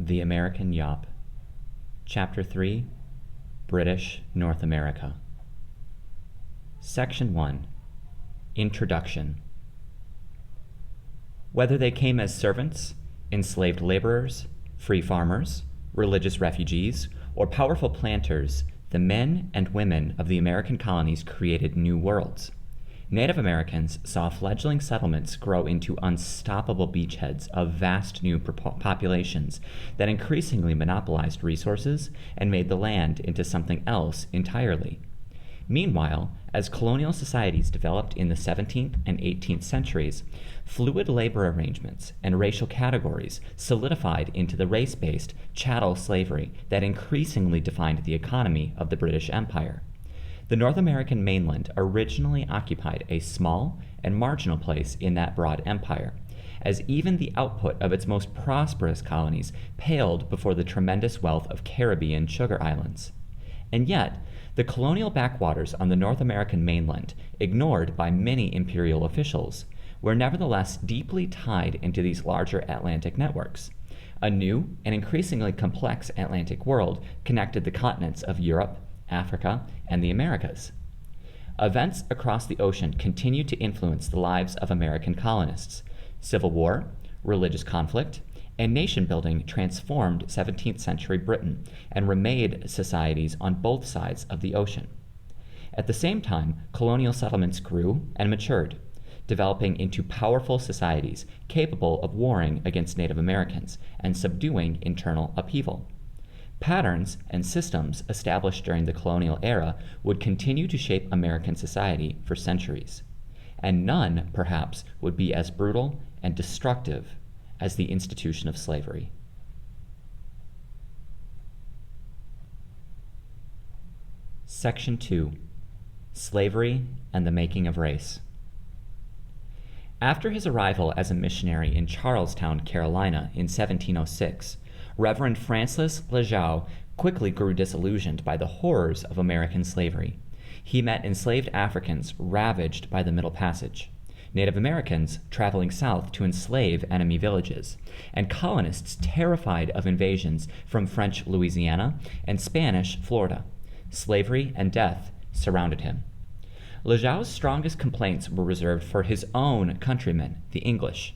The American Yawp. Chapter 3, British North America. Section 1, Introduction. Whether they came as servants, enslaved laborers, free farmers, religious refugees, or powerful planters, the men and women of the American colonies created new worlds. Native Americans saw fledgling settlements grow into unstoppable beachheads of vast new populations that increasingly monopolized resources and made the land into something else entirely. Meanwhile, as colonial societies developed in the 17th and 18th centuries, fluid labor arrangements and racial categories solidified into the race-based chattel slavery that increasingly defined the economy of the British Empire. The North American mainland originally occupied a small and marginal place in that broad empire, as even the output of its most prosperous colonies paled before the tremendous wealth of Caribbean sugar islands. And yet, the colonial backwaters on the North American mainland, ignored by many imperial officials, were nevertheless deeply tied into these larger Atlantic networks. A new and increasingly complex Atlantic world connected the continents of Europe, Africa, and the Americas. Events across the ocean continued to influence the lives of American colonists. Civil war, religious conflict, and nation-building transformed 17th century Britain and remade societies on both sides of the ocean. At the same time, colonial settlements grew and matured, developing into powerful societies capable of warring against Native Americans and subduing internal upheaval. Patterns and systems established during the colonial era would continue to shape American society for centuries, and none, perhaps, would be as brutal and destructive as the institution of slavery. Section 2, Slavery and the Making of Race. After his arrival as a missionary in Charlestown, Carolina in 1706, Reverend Francis Lejeune quickly grew disillusioned by the horrors of American slavery. He met enslaved Africans ravaged by the Middle Passage, Native Americans traveling south to enslave enemy villages, and colonists terrified of invasions from French Louisiana and Spanish Florida. Slavery and death surrounded him. Lejeune's strongest complaints were reserved for his own countrymen, the English.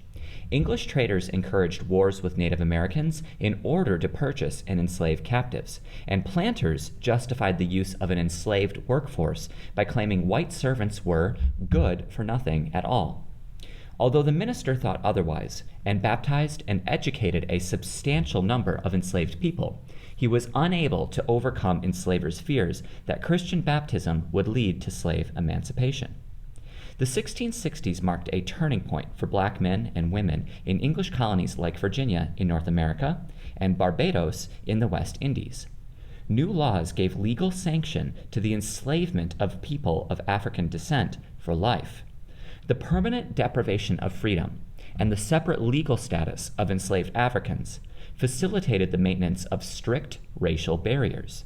English traders encouraged wars with Native Americans in order to purchase and enslave captives, and planters justified the use of an enslaved workforce by claiming white servants were good for nothing at all. Although the minister thought otherwise and baptized and educated a substantial number of enslaved people, he was unable to overcome enslavers' fears that Christian baptism would lead to slave emancipation. The 1660s marked a turning point for black men and women in English colonies like Virginia in North America and Barbados in the West Indies. New laws gave legal sanction to the enslavement of people of African descent for life. The permanent deprivation of freedom and the separate legal status of enslaved Africans facilitated the maintenance of strict racial barriers.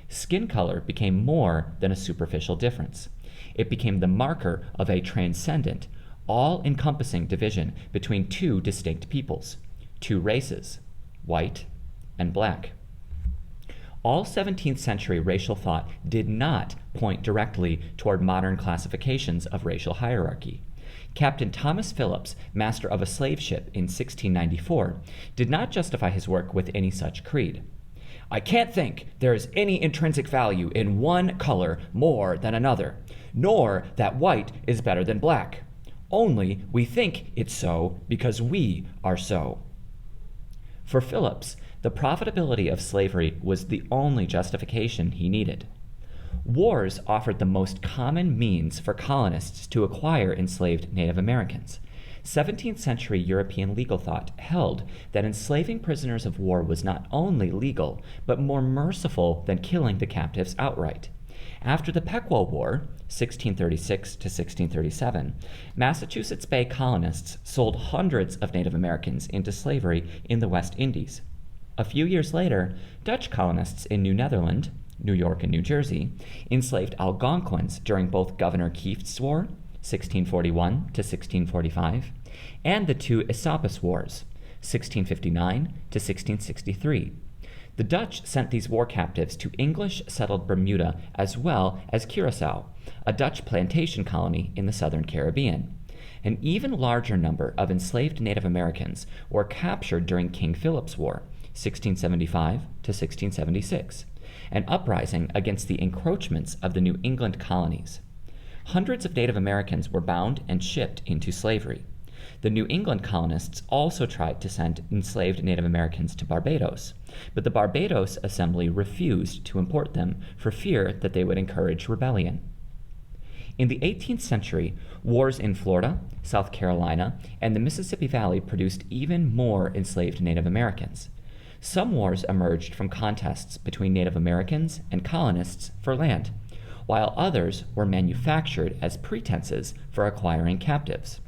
Skin color became more than a superficial difference. It became the marker of a transcendent, all-encompassing division between two distinct peoples, two races, white and black. All 17th century racial thought did not point directly toward modern classifications of racial hierarchy. Captain Thomas Phillips, master of a slave ship in 1694, did not justify his work with any such creed. "I can't think there is any intrinsic value in one color more than another, nor that white is better than black. Only we think it's so because we are so." For Phillips, the profitability of slavery was the only justification he needed. Wars offered the most common means for colonists to acquire enslaved Native Americans. 17th century European legal thought held that enslaving prisoners of war was not only legal, but more merciful than killing the captives outright. After the Pequot War, 1636 to 1637, Massachusetts Bay colonists sold hundreds of Native Americans into slavery in the West Indies. A few years later, Dutch colonists in New Netherland, New York and New Jersey, enslaved Algonquins during both Governor Kieft's War, 1641 to 1645, and the two Esopus Wars, 1659 to 1663. The Dutch sent these war captives to English-settled Bermuda as well as Curaçao, a Dutch plantation colony in the southern Caribbean. An even larger number of enslaved Native Americans were captured during King Philip's War, 1675 to 1676, an uprising against the encroachments of the New England colonies. Hundreds of Native Americans were bound and shipped into slavery. The New England colonists also tried to send enslaved Native Americans to Barbados, but the Barbados Assembly refused to import them for fear that they would encourage rebellion. In the 18th century, wars in Florida, South Carolina, and the Mississippi Valley produced even more enslaved Native Americans. Some wars emerged from contests between Native Americans and colonists for land, while others were manufactured as pretenses for acquiring captives.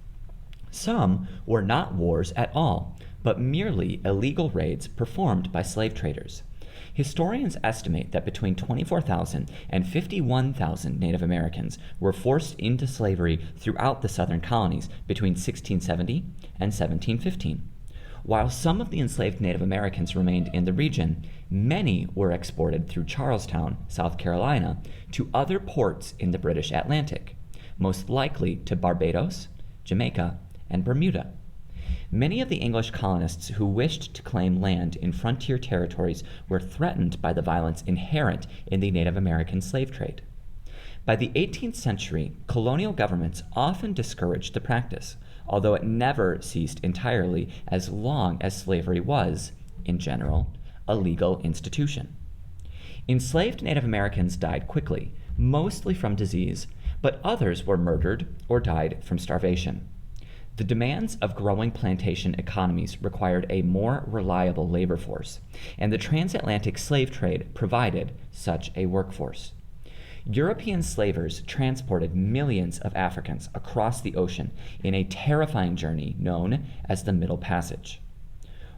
Some were not wars at all, but merely illegal raids performed by slave traders. Historians estimate that between 24,000 and 51,000 Native Americans were forced into slavery throughout the southern colonies between 1670 and 1715. While some of the enslaved Native Americans remained in the region, many were exported through Charlestown, South Carolina, to other ports in the British Atlantic, most likely to Barbados, Jamaica, and Bermuda. Many of the English colonists who wished to claim land in frontier territories were threatened by the violence inherent in the Native American slave trade. By the 18th century, colonial governments often discouraged the practice, although it never ceased entirely as long as slavery was, in general, a legal institution. Enslaved Native Americans died quickly, mostly from disease, but others were murdered or died from starvation. The demands of growing plantation economies required a more reliable labor force, and the transatlantic slave trade provided such a workforce. European slavers transported millions of Africans across the ocean in a terrifying journey known as the Middle Passage.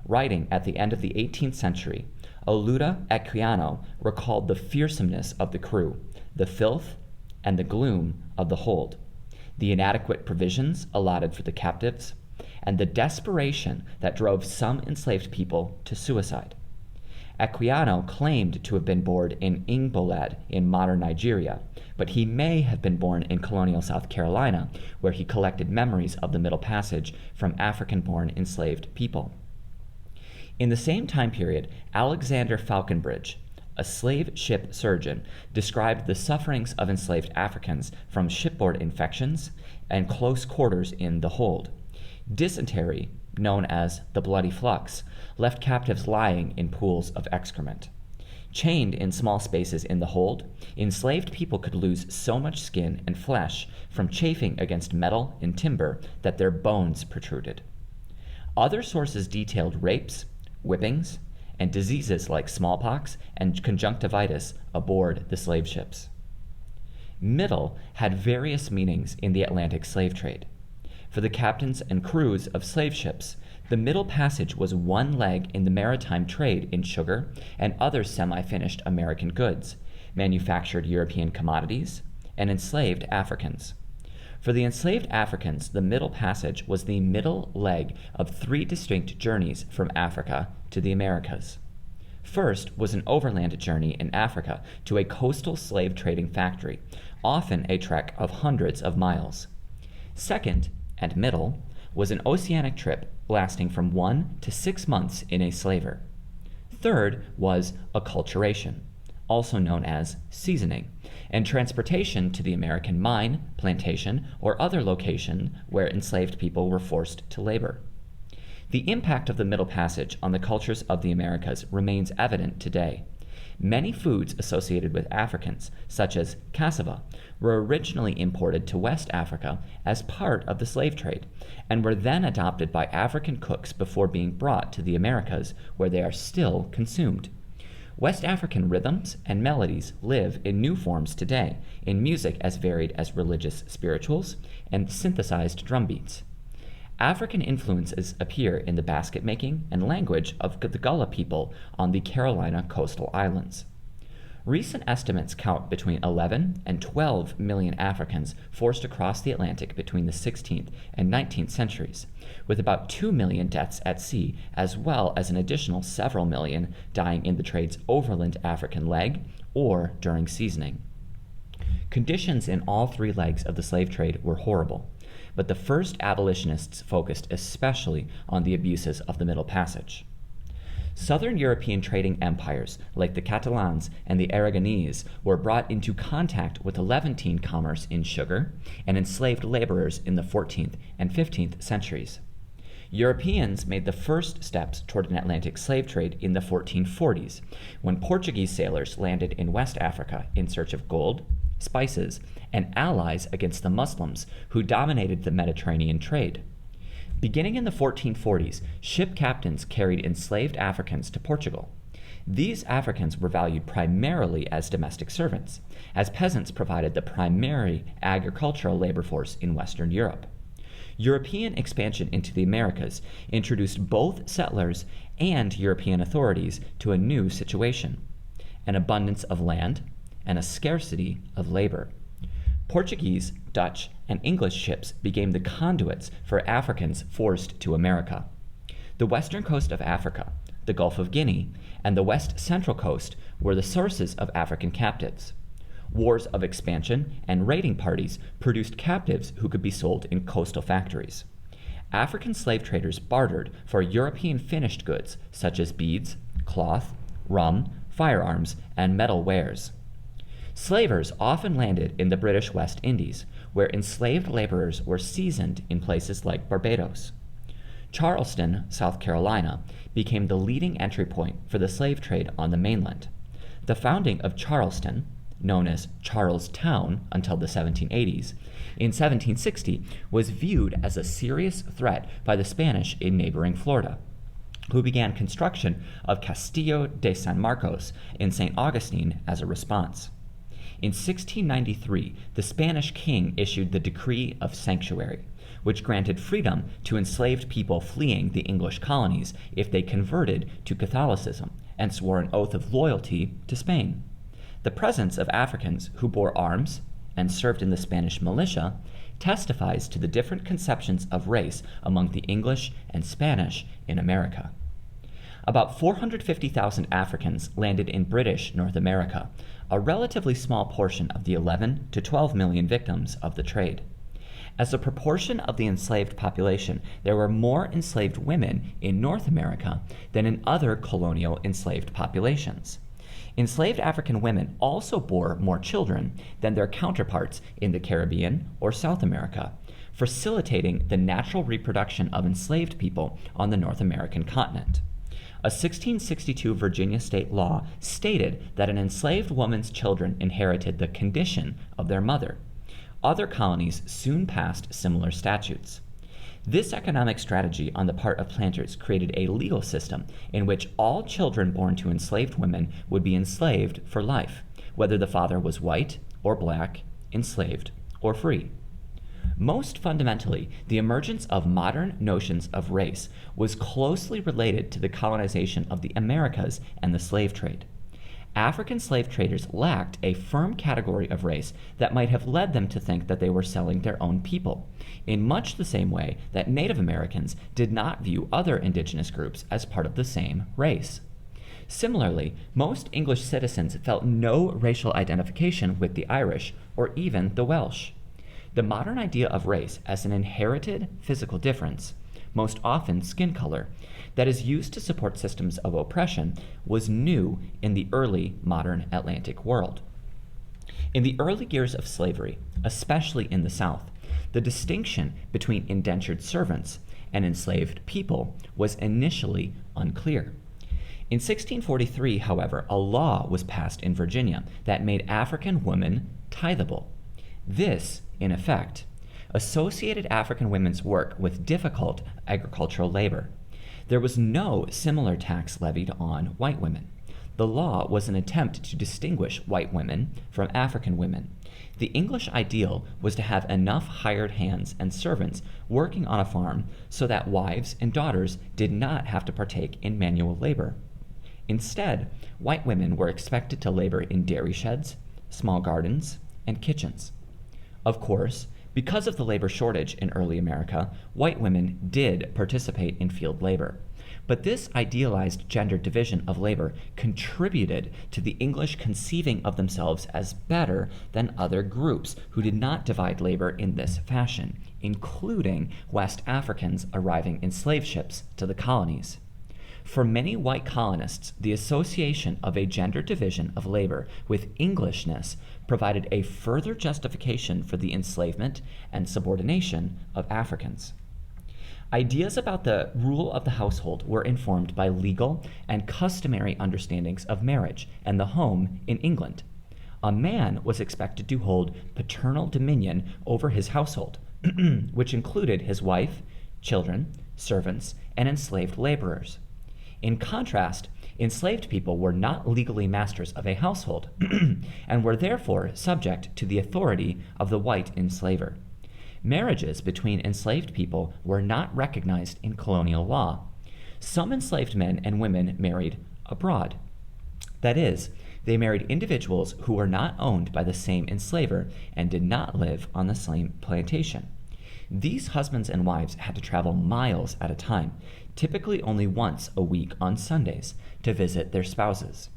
Writing at the end of the 18th century, Oluda Equiano recalled the fearsomeness of the crew, the filth, and the gloom of the hold, the inadequate provisions allotted for the captives, and the desperation that drove some enslaved people to suicide. Equiano claimed to have been born in Ingbolad in modern Nigeria, but he may have been born in colonial South Carolina, where he collected memories of the Middle Passage from African-born enslaved people. In the same time period, Alexander Falconbridge, a slave ship surgeon, described the sufferings of enslaved Africans from shipboard infections and close quarters in the hold. Dysentery, known as the bloody flux, left captives lying in pools of excrement. Chained in small spaces in the hold, enslaved people could lose so much skin and flesh from chafing against metal and timber that their bones protruded. Other sources detailed rapes, whippings, and diseases like smallpox and conjunctivitis aboard the slave ships. Middle had various meanings in the Atlantic slave trade. For the captains and crews of slave ships, the Middle Passage was one leg in the maritime trade in sugar and other semi-finished American goods, manufactured European commodities, and enslaved Africans. For the enslaved Africans, the Middle Passage was the middle leg of three distinct journeys from Africa to the Americas. First was an overland journey in Africa to a coastal slave trading factory, often a trek of hundreds of miles. Second, and middle, was an oceanic trip lasting from 1 to 6 months in a slaver. Third was acculturation, also known as seasoning, and transportation to the American mine, plantation, or other location where enslaved people were forced to labor. The impact of the Middle Passage on the cultures of the Americas remains evident today. Many foods associated with Africans, such as cassava, were originally imported to West Africa as part of the slave trade, and were then adopted by African cooks before being brought to the Americas, where they are still consumed. West African rhythms and melodies live in new forms today, in music as varied as religious spirituals and synthesized drum beats. African influences appear in the basket-making and language of the Gullah people on the Carolina coastal islands. Recent estimates count between 11 and 12 million Africans forced across the Atlantic between the 16th and 19th centuries, with about 2 million deaths at sea, as well as an additional several million dying in the trade's overland African leg or during seasoning. Conditions in all three legs of the slave trade were horrible, but the first abolitionists focused especially on the abuses of the Middle Passage. Southern European trading empires like the Catalans and the Aragonese were brought into contact with Levantine commerce in sugar and enslaved laborers in the 14th and 15th centuries. Europeans made the first steps toward an Atlantic slave trade in the 1440s, when Portuguese sailors landed in West Africa in search of gold, spices, and allies against the Muslims who dominated the Mediterranean trade. Beginning in the 1440s, ship captains carried enslaved Africans to Portugal. These Africans were valued primarily as domestic servants, as peasants provided the primary agricultural labor force in Western Europe. European expansion into the Americas introduced both settlers and European authorities to a new situation: an abundance of land and a scarcity of labor. Portuguese, Dutch, and English ships became the conduits for Africans forced to America. The western coast of Africa, the Gulf of Guinea, and the west central coast were the sources of African captives. Wars of expansion and raiding parties produced captives who could be sold in coastal factories. African slave traders bartered for European finished goods such as beads, cloth, rum, firearms, and metal wares. Slavers often landed in the British West Indies, where enslaved laborers were seasoned in places like Barbados. Charleston, South Carolina, became the leading entry point for the slave trade on the mainland. The founding of Charleston, known as Charlestown until the 1780s, in 1760 was viewed as a serious threat by the Spanish in neighboring Florida, who began construction of Castillo de San Marcos in St. Augustine as a response. In 1693, the Spanish king issued the Decree of Sanctuary, which granted freedom to enslaved people fleeing the English colonies if they converted to Catholicism and swore an oath of loyalty to Spain. The presence of Africans who bore arms and served in the Spanish militia testifies to the different conceptions of race among the English and Spanish in America. About 450,000 Africans landed in British North America, a relatively small portion of the 11 to 12 million victims of the trade. As a proportion of the enslaved population, there were more enslaved women in North America than in other colonial enslaved populations. Enslaved African women also bore more children than their counterparts in the Caribbean or South America, facilitating the natural reproduction of enslaved people on the North American continent. A 1662 Virginia state law stated that an enslaved woman's children inherited the condition of their mother. Other colonies soon passed similar statutes. This economic strategy on the part of planters created a legal system in which all children born to enslaved women would be enslaved for life, whether the father was white or black, enslaved or free. Most fundamentally, the emergence of modern notions of race was closely related to the colonization of the Americas and the slave trade. African slave traders lacked a firm category of race that might have led them to think that they were selling their own people, in much the same way that Native Americans did not view other indigenous groups as part of the same race. Similarly, most English citizens felt no racial identification with the Irish or even the Welsh. The modern idea of race as an inherited physical difference, most often skin color, that is used to support systems of oppression was new in the early modern Atlantic world. In the early years of slavery, especially in the South, the distinction between indentured servants and enslaved people was initially unclear. In 1643, however, a law was passed in Virginia that made African women tithable. This, in effect, associated African women's work with difficult agricultural labor. There was no similar tax levied on white women. The law was an attempt to distinguish white women from African women. The English ideal was to have enough hired hands and servants working on a farm so that wives and daughters did not have to partake in manual labor. Instead, white women were expected to labor in dairy sheds, small gardens, and kitchens. Of course, because of the labor shortage in early America, white women did participate in field labor. But this idealized gender division of labor contributed to the English conceiving of themselves as better than other groups who did not divide labor in this fashion, including West Africans arriving in slave ships to the colonies. For many white colonists, the association of a gender division of labor with Englishness provided a further justification for the enslavement and subordination of Africans. Ideas about the rule of the household were informed by legal and customary understandings of marriage and the home in England. A man was expected to hold paternal dominion over his household, which included his wife, children, servants, and enslaved laborers. In contrast, enslaved people were not legally masters of a household and were therefore subject to the authority of the white enslaver. Marriages between enslaved people were not recognized in colonial law. Some enslaved men and women married abroad. That is, they married individuals who were not owned by the same enslaver and did not live on the same plantation. These husbands and wives had to travel miles at a time, typically only once a week on Sundays, to visit their spouses.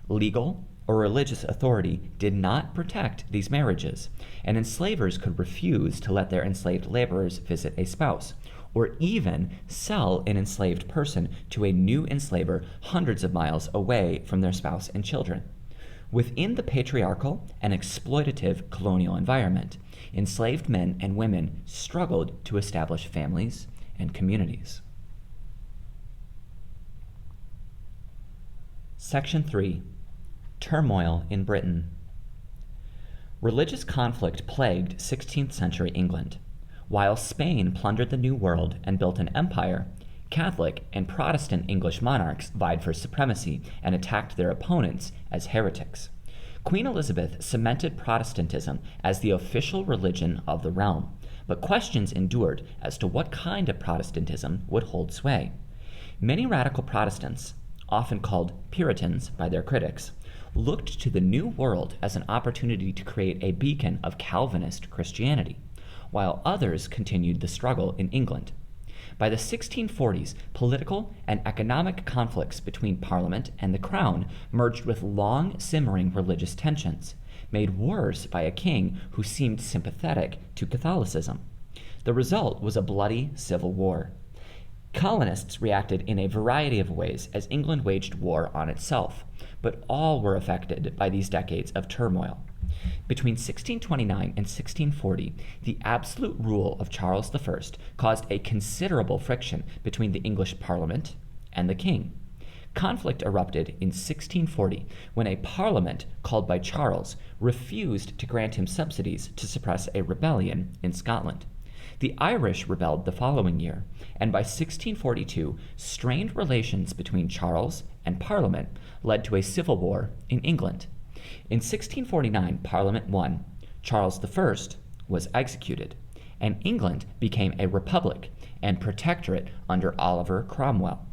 Legal or religious authority did not protect these marriages, and enslavers could refuse to let their enslaved laborers visit a spouse, or even sell an enslaved person to a new enslaver hundreds of miles away from their spouse and children. Within the patriarchal and exploitative colonial environment, enslaved men and women struggled to establish families and communities. Section 3. Turmoil in Britain. Religious conflict plagued 16th century England. While Spain plundered the New World and built an empire, Catholic and Protestant English monarchs vied for supremacy and attacked their opponents as heretics. Queen Elizabeth cemented Protestantism as the official religion of the realm, but questions endured as to what kind of Protestantism would hold sway. Many radical Protestants, often called Puritans by their critics, looked to the New World as an opportunity to create a beacon of Calvinist Christianity, while others continued the struggle in England. By the 1640s, political and economic conflicts between Parliament and the Crown merged with long-simmering religious tensions, made worse by a king who seemed sympathetic to Catholicism. The result was a bloody civil war. Colonists reacted in a variety of ways as England waged war on itself, but all were affected by these decades of turmoil. Between 1629 and 1640, the absolute rule of Charles I caused a considerable friction between the English Parliament and the king. Conflict erupted in 1640 when a parliament called by Charles refused to grant him subsidies to suppress a rebellion in Scotland. The Irish rebelled the following year, and by 1642, strained relations between Charles and Parliament led to a civil war in England. In 1649, Parliament won, Charles I was executed, and England became a republic and protectorate under Oliver Cromwell.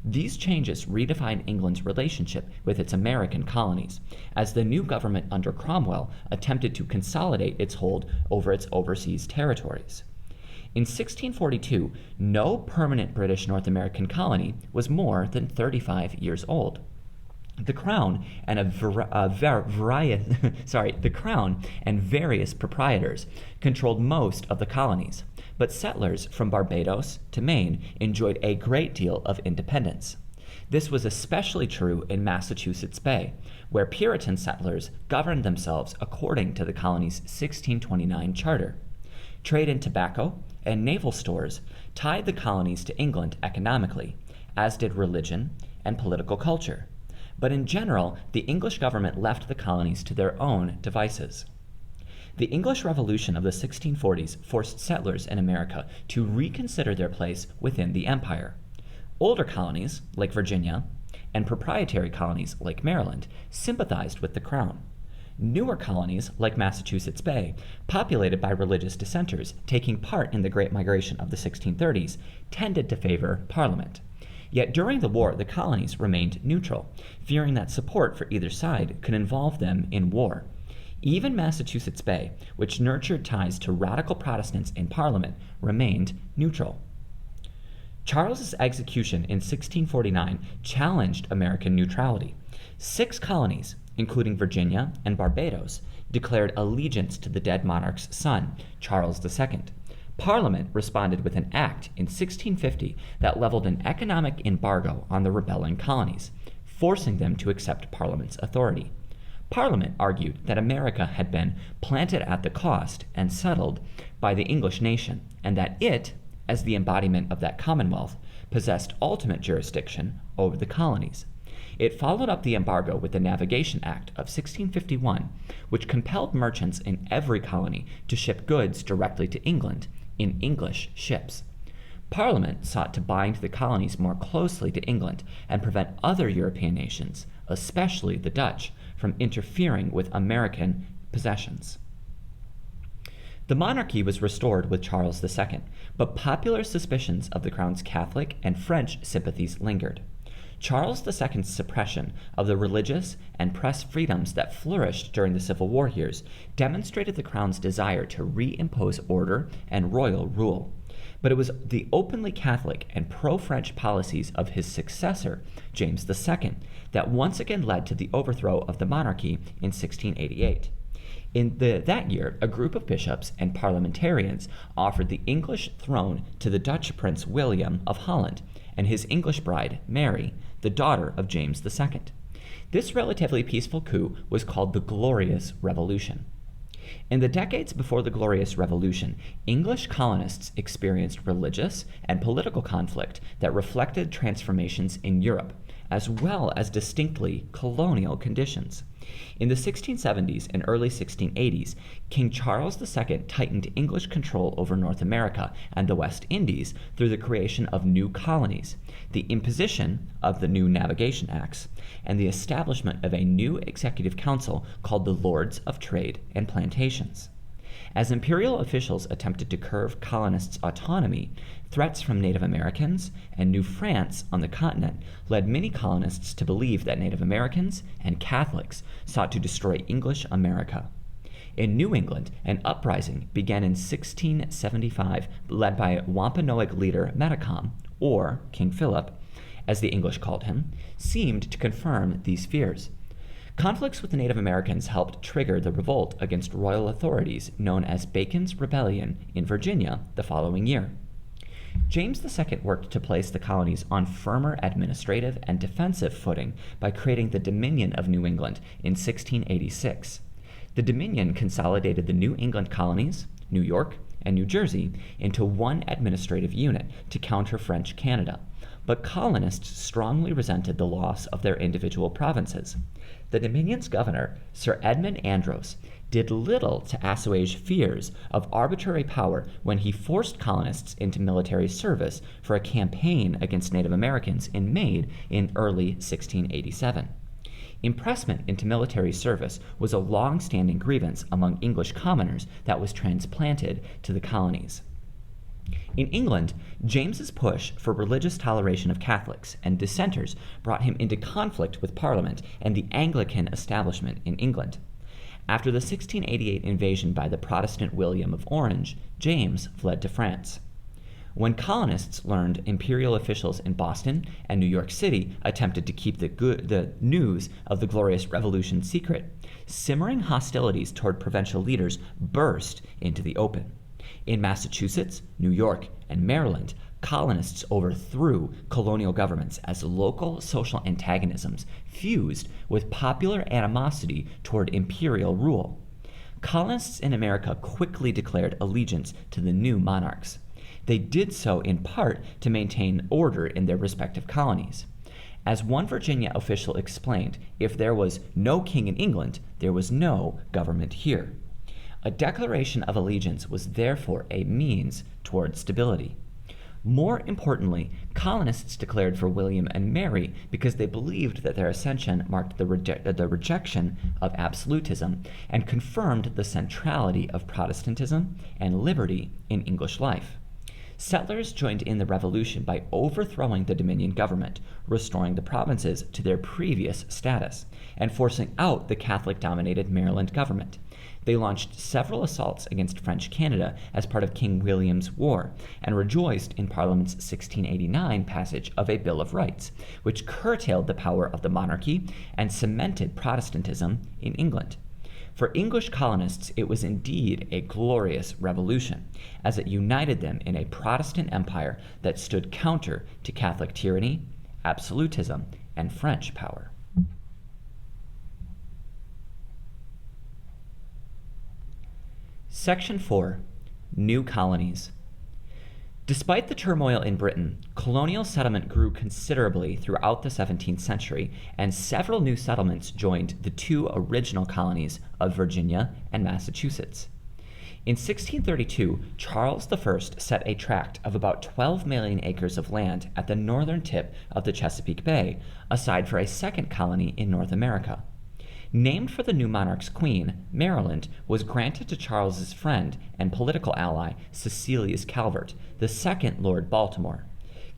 These changes redefined England's relationship with its American colonies, as the new government under Cromwell attempted to consolidate its hold over its overseas territories. In 1642, no permanent British North American colony was more than 35 years old. The Crown and various proprietors controlled most of the colonies, but settlers from Barbados to Maine enjoyed a great deal of independence. This was especially true in Massachusetts Bay, where Puritan settlers governed themselves according to the colony's 1629 charter. Trade in tobacco and naval stores tied the colonies to England economically, as did religion and political culture. But in general, the English government left the colonies to their own devices. The English Revolution of the 1640s forced settlers in America to reconsider their place within the empire. Older colonies, like Virginia, and proprietary colonies, like Maryland, sympathized with the Crown. Newer colonies, like Massachusetts Bay, populated by religious dissenters taking part in the Great Migration of the 1630s, tended to favor Parliament. Yet during the war, the colonies remained neutral, fearing that support for either side could involve them in war. Even Massachusetts Bay, which nurtured ties to radical Protestants in Parliament, remained neutral. Charles's execution in 1649 challenged American neutrality. 6 colonies, including Virginia and Barbados, declared allegiance to the dead monarch's son, Charles II. Parliament responded with an act in 1650 that leveled an economic embargo on the rebelling colonies, forcing them to accept Parliament's authority. Parliament argued that America had been planted at the cost and settled by the English nation, and that it, as the embodiment of that commonwealth, possessed ultimate jurisdiction over the colonies. It followed up the embargo with the Navigation Act of 1651, which compelled merchants in every colony to ship goods directly to England in English ships. Parliament sought to bind the colonies more closely to England and prevent other European nations, especially the Dutch, from interfering with American possessions. The monarchy was restored with Charles II, but popular suspicions of the crown's Catholic and French sympathies lingered. Charles II's suppression of the religious and press freedoms that flourished during the Civil War years demonstrated the crown's desire to reimpose order and royal rule. But it was the openly Catholic and pro-French policies of his successor, James II, that once again led to the overthrow of the monarchy in 1688. In that year, a group of bishops and parliamentarians offered the English throne to the Dutch Prince William of Holland and his English bride, Mary, the daughter of James II. This relatively peaceful coup was called the Glorious Revolution. In the decades before the Glorious Revolution, English colonists experienced religious and political conflict that reflected transformations in Europe, as well as distinctly colonial conditions. In the 1670s and early 1680s, King Charles II tightened English control over North America and the West Indies through the creation of new colonies, the imposition of the new Navigation Acts, and the establishment of a new executive council called the Lords of Trade and Plantations. As imperial officials attempted to curb colonists' autonomy, threats from Native Americans and New France on the continent led many colonists to believe that Native Americans and Catholics sought to destroy English America. In New England, an uprising began in 1675 led by Wampanoag leader Metacom, or King Philip, as the English called him, seemed to confirm these fears. Conflicts with the Native Americans helped trigger the revolt against royal authorities known as Bacon's Rebellion in Virginia the following year. James II worked to place the colonies on firmer administrative and defensive footing by creating the Dominion of New England in 1686. The Dominion consolidated the New England colonies, New York, and New Jersey into one administrative unit to counter French Canada, but colonists strongly resented the loss of their individual provinces. The Dominion's governor, Sir Edmund Andros, did little to assuage fears of arbitrary power when he forced colonists into military service for a campaign against Native Americans in Maine in early 1687. Impressment into military service was a long-standing grievance among English commoners that was transplanted to the colonies. In England, James's push for religious toleration of Catholics and dissenters brought him into conflict with Parliament and the Anglican establishment in England. After the 1688 invasion by the Protestant William of Orange, James fled to France. When colonists learned imperial officials in Boston and New York City attempted to keep the news of the Glorious Revolution secret, simmering hostilities toward provincial leaders burst into the open. In Massachusetts, New York, and Maryland, colonists overthrew colonial governments as local social antagonisms fused with popular animosity toward imperial rule. Colonists in America quickly declared allegiance to the new monarchs. They did so in part to maintain order in their respective colonies. As one Virginia official explained, if there was no king in England, there was no government here. A declaration of allegiance was therefore a means toward stability. More importantly, colonists declared for William and Mary because they believed that their ascension marked the rejection of absolutism and confirmed the centrality of Protestantism and liberty in English life. Settlers joined in the revolution by overthrowing the Dominion government, restoring the provinces to their previous status, and forcing out the Catholic-dominated Maryland government. They launched several assaults against French Canada as part of King William's War, and rejoiced in Parliament's 1689 passage of a Bill of Rights, which curtailed the power of the monarchy and cemented Protestantism in England. For English colonists, it was indeed a glorious revolution, as it united them in a Protestant empire that stood counter to Catholic tyranny, absolutism, and French power. Section 4. New Colonies. Despite the turmoil in Britain, colonial settlement grew considerably throughout the 17th century, and several new settlements joined the two original colonies of Virginia and Massachusetts. In 1632, Charles I set a tract of about 12 million acres of land at the northern tip of the Chesapeake Bay, aside for a second colony in North America. Named for the new monarch's queen, Maryland was granted to Charles's friend and political ally, Cecilius Calvert, the second Lord Baltimore.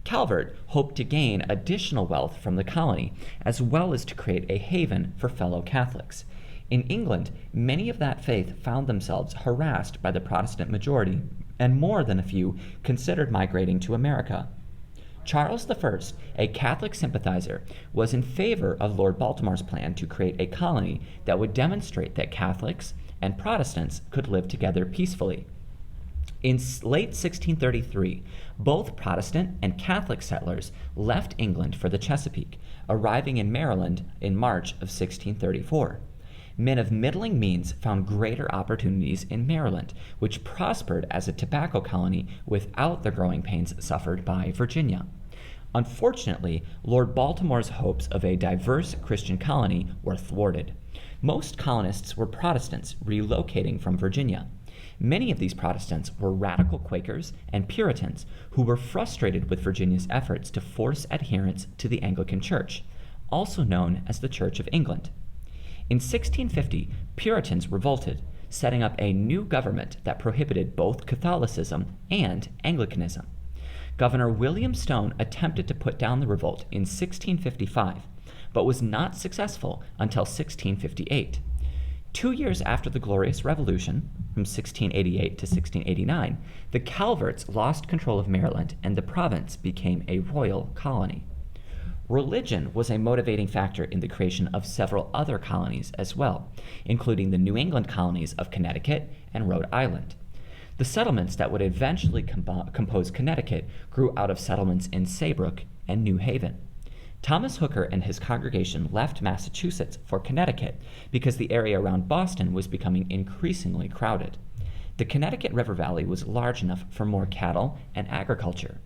Calvert hoped to gain additional wealth from the colony, as well as to create a haven for fellow Catholics. In England, many of that faith found themselves harassed by the Protestant majority, and more than a few considered migrating to America. Charles I, a Catholic sympathizer, was in favor of Lord Baltimore's plan to create a colony that would demonstrate that Catholics and Protestants could live together peacefully. In late 1633, both Protestant and Catholic settlers left England for the Chesapeake, arriving in Maryland in March of 1634. Men of middling means found greater opportunities in Maryland, which prospered as a tobacco colony without the growing pains suffered by Virginia. Unfortunately, Lord Baltimore's hopes of a diverse Christian colony were thwarted. Most colonists were Protestants relocating from Virginia. Many of these Protestants were radical Quakers and Puritans who were frustrated with Virginia's efforts to force adherence to the Anglican Church, also known as the Church of England. In 1650, Puritans revolted, setting up a new government that prohibited both Catholicism and Anglicanism. Governor William Stone attempted to put down the revolt in 1655, but was not successful until 1658. 2 years after the Glorious Revolution, from 1688 to 1689, the Calverts lost control of Maryland and the province became a royal colony. Religion was a motivating factor in the creation of several other colonies as well, including the New England colonies of Connecticut and Rhode Island. The settlements that would eventually compose Connecticut grew out of settlements in Saybrook and New Haven. Thomas Hooker and his congregation left Massachusetts for Connecticut because the area around Boston was becoming increasingly crowded. The Connecticut River Valley was large enough for more cattle and agriculture.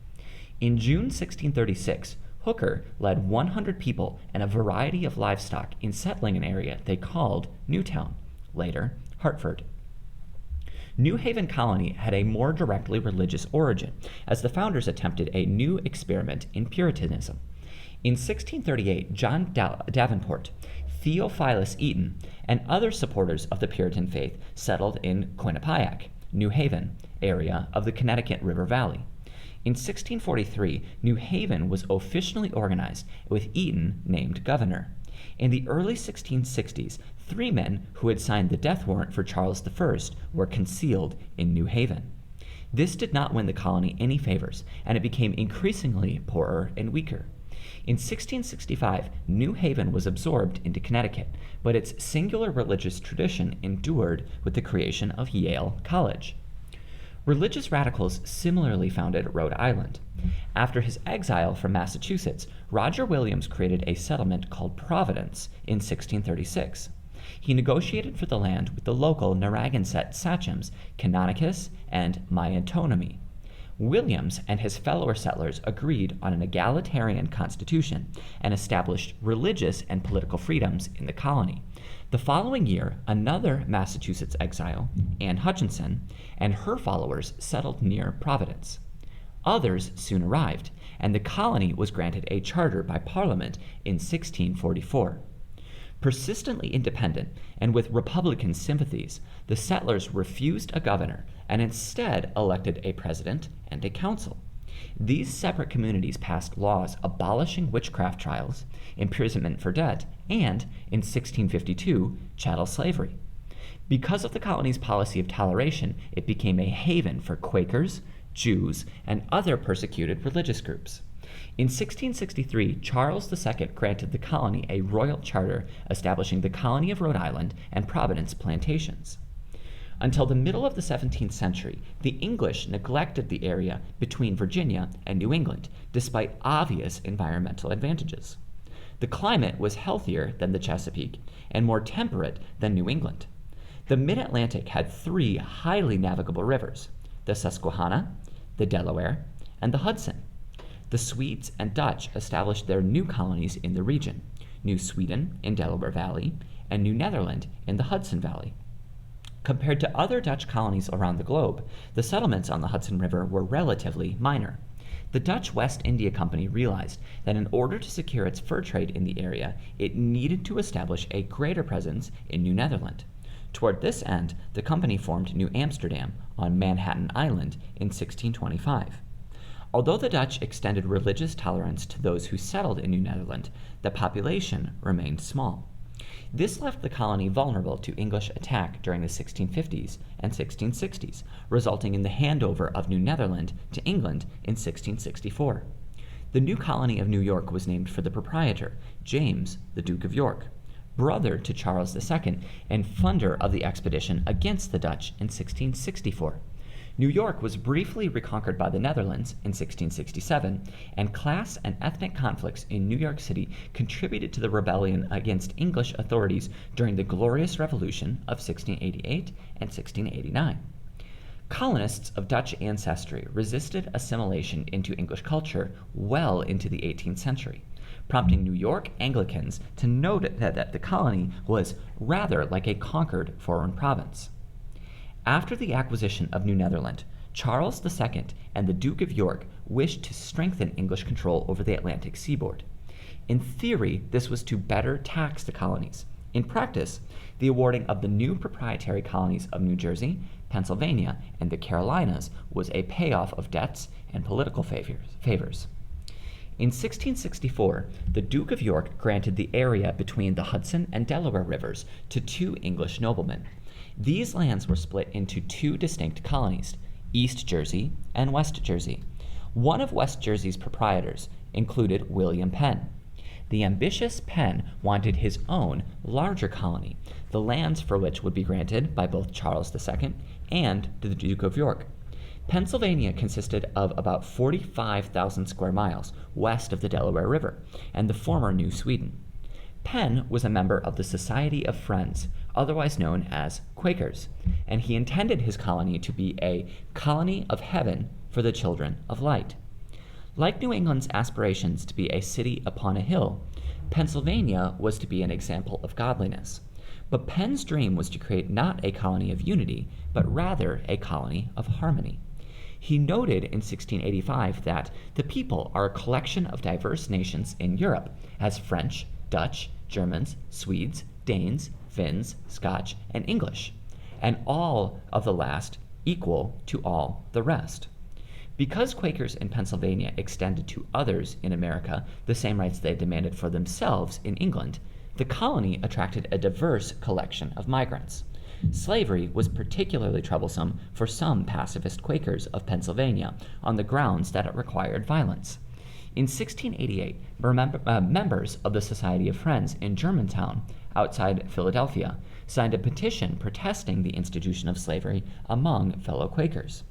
In June 1636, Hooker led 100 people and a variety of livestock in settling an area they called Newtown, later Hartford. New Haven Colony had a more directly religious origin, as the founders attempted a new experiment in Puritanism. In 1638, John Davenport, Theophilus Eaton, and other supporters of the Puritan faith settled in Quinnipiac, New Haven, area of the Connecticut River Valley. In 1643, New Haven was officially organized, with Eaton named governor. In the early 1660s, 3 men who had signed the death warrant for Charles I were concealed in New Haven. This did not win the colony any favors, and it became increasingly poorer and weaker. In 1665, New Haven was absorbed into Connecticut, but its singular religious tradition endured with the creation of Yale College. Religious radicals similarly founded Rhode Island. After his exile from Massachusetts, Roger Williams created a settlement called Providence in 1636. He negotiated for the land with the local Narragansett sachems Canonicus and Myatonemy. Williams and his fellow settlers agreed on an egalitarian constitution and established religious and political freedoms in the colony. The following year, another Massachusetts exile, Anne Hutchinson, and her followers settled near Providence. Others soon arrived, and the colony was granted a charter by Parliament in 1644. Persistently independent and with Republican sympathies, the settlers refused a governor and instead elected a president and a council. These separate communities passed laws abolishing witchcraft trials, imprisonment for debt, and, in 1652, chattel slavery. Because of the colony's policy of toleration, it became a haven for Quakers, Jews, and other persecuted religious groups. In 1663, Charles II granted the colony a royal charter establishing the colony of Rhode Island and Providence plantations. Until the middle of the 17th century, the English neglected the area between Virginia and New England, despite obvious environmental advantages. The climate was healthier than the Chesapeake and more temperate than New England. The Mid-Atlantic had 3 highly navigable rivers, the Susquehanna, the Delaware, and the Hudson. The Swedes and Dutch established their new colonies in the region, New Sweden in Delaware Valley and New Netherland in the Hudson Valley. Compared to other Dutch colonies around the globe, the settlements on the Hudson River were relatively minor. The Dutch West India Company realized that in order to secure its fur trade in the area, it needed to establish a greater presence in New Netherland. Toward this end, the company formed New Amsterdam on Manhattan Island in 1625. Although the Dutch extended religious tolerance to those who settled in New Netherland, the population remained small. This left the colony vulnerable to English attack during the 1650s and 1660s, resulting in the handover of New Netherland to England in 1664. The new colony of New York was named for the proprietor, James, the Duke of York, brother to Charles II and funder of the expedition against the Dutch in 1664. New York was briefly reconquered by the Netherlands in 1667, and class and ethnic conflicts in New York City contributed to the rebellion against English authorities during the Glorious Revolution of 1688 and 1689. Colonists of Dutch ancestry resisted assimilation into English culture well into the 18th century, prompting New York Anglicans to note that the colony was rather like a conquered foreign province. After the acquisition of New Netherland, Charles II and the Duke of York wished to strengthen English control over the Atlantic seaboard. In theory, this was to better tax the colonies. In practice, the awarding of the new proprietary colonies of New Jersey, Pennsylvania, and the Carolinas was a payoff of debts and political favors. In 1664, the Duke of York granted the area between the Hudson and Delaware rivers to 2 English noblemen. These lands were split into 2 distinct colonies, East Jersey and West Jersey. One of West Jersey's proprietors included William Penn. The ambitious Penn wanted his own larger colony, the lands for which would be granted by both Charles II and the Duke of York. Pennsylvania consisted of about 45,000 square miles west of the Delaware River and the former New Sweden. Penn was a member of the Society of Friends, otherwise known as Quakers, and he intended his colony to be a colony of heaven for the children of light. Like New England's aspirations to be a city upon a hill, Pennsylvania was to be an example of godliness. But Penn's dream was to create not a colony of unity, but rather a colony of harmony. He noted in 1685 that the people are a collection of diverse nations in Europe, as French, Dutch, Germans, Swedes, Danes, Finns, Scotch, and English, and all of the last equal to all the rest. Because Quakers in Pennsylvania extended to others in America the same rights they demanded for themselves in England, the colony attracted a diverse collection of migrants. Slavery was particularly troublesome for some pacifist Quakers of Pennsylvania on the grounds that it required violence. In 1688, members of the Society of Friends in Germantown, outside Philadelphia, signed a petition protesting the institution of slavery among fellow Quakers.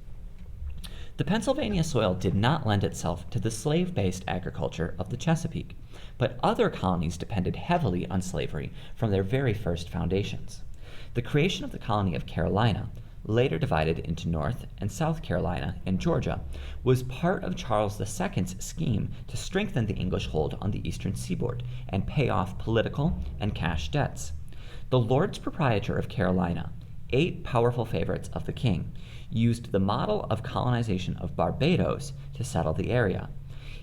The Pennsylvania soil did not lend itself to the slave-based agriculture of the Chesapeake, but other colonies depended heavily on slavery from their very first foundations. The creation of the colony of Carolina, later divided into North and South Carolina and Georgia, was part of Charles II's scheme to strengthen the English hold on the eastern seaboard and pay off political and cash debts. The Lords Proprietor of Carolina, 8 powerful favorites of the king, used the model of colonization of Barbados to settle the area.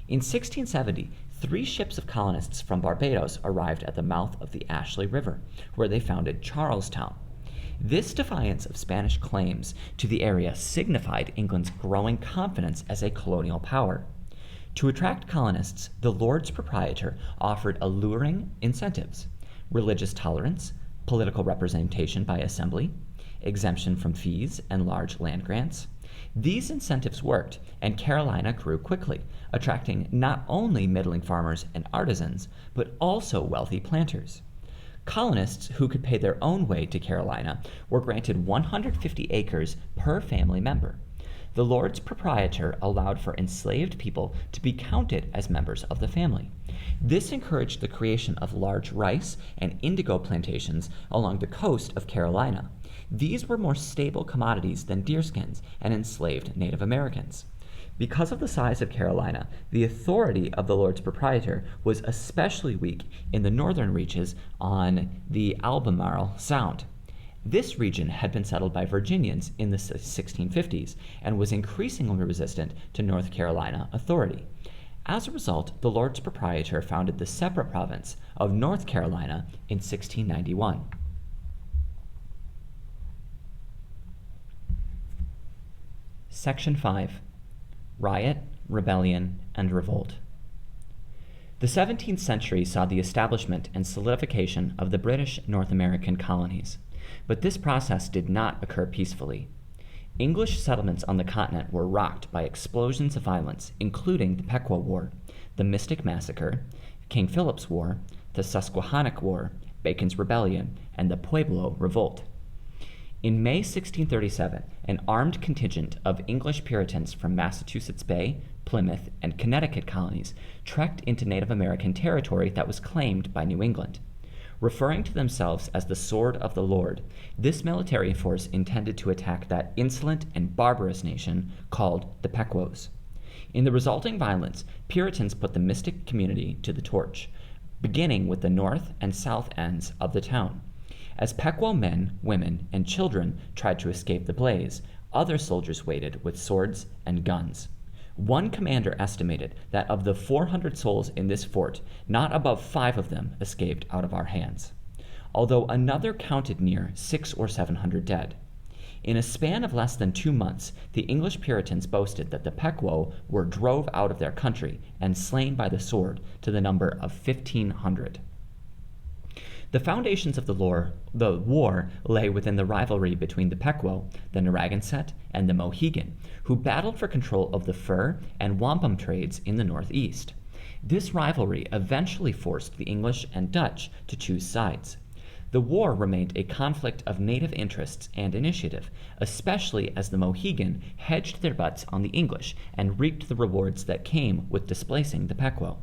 In 1670, 3 ships of colonists from Barbados arrived at the mouth of the Ashley River, where they founded Charlestown. This defiance of Spanish claims to the area signified England's growing confidence as a colonial power. To attract colonists, the Lords Proprietor offered alluring incentives: religious tolerance, political representation by assembly, exemption from fees, and large land grants. These incentives worked, and Carolina grew quickly, attracting not only middling farmers and artisans, but also wealthy planters. Colonists who could pay their own way to Carolina were granted 150 acres per family member. The Lords Proprietor allowed for enslaved people to be counted as members of the family. This encouraged the creation of large rice and indigo plantations along the coast of Carolina. These were more stable commodities than deerskins and enslaved Native Americans. Because of the size of Carolina, the authority of the Lords Proprietor was especially weak in the northern reaches on the Albemarle Sound. This region had been settled by Virginians in the 1650s and was increasingly resistant to North Carolina authority. As a result, the Lords Proprietor founded the separate province of North Carolina in 1691. Section 5. Riot, Rebellion, and Revolt. The 17th century saw the establishment and solidification of the British North American colonies, but this process did not occur peacefully. English settlements on the continent were rocked by explosions of violence, including the Pequot War, the Mystic Massacre, King Philip's War, the Susquehannock War, Bacon's Rebellion, and the Pueblo Revolt. In May 1637, an armed contingent of English Puritans from Massachusetts Bay, Plymouth, and Connecticut colonies trekked into Native American territory that was claimed by New England. Referring to themselves as the Sword of the Lord, this military force intended to attack that insolent and barbarous nation called the Pequots. In the resulting violence, Puritans put the Mystic community to the torch, beginning with the north and south ends of the town. As Pequot men, women, and children tried to escape the blaze, other soldiers waited with swords and guns. One commander estimated that of the 400 souls in this fort, not above 5 of them escaped out of our hands, although another counted near 600 or 700 dead. In a span of less than 2 months, the English Puritans boasted that the Pequot were drove out of their country and slain by the sword to the number of 1,500. The foundations of the war lay within the rivalry between the Pequot, the Narragansett, and the Mohegan, who battled for control of the fur and wampum trades in the Northeast. This rivalry eventually forced the English and Dutch to choose sides. The war remained a conflict of native interests and initiative, especially as the Mohegan hedged their bets on the English and reaped the rewards that came with displacing the Pequot.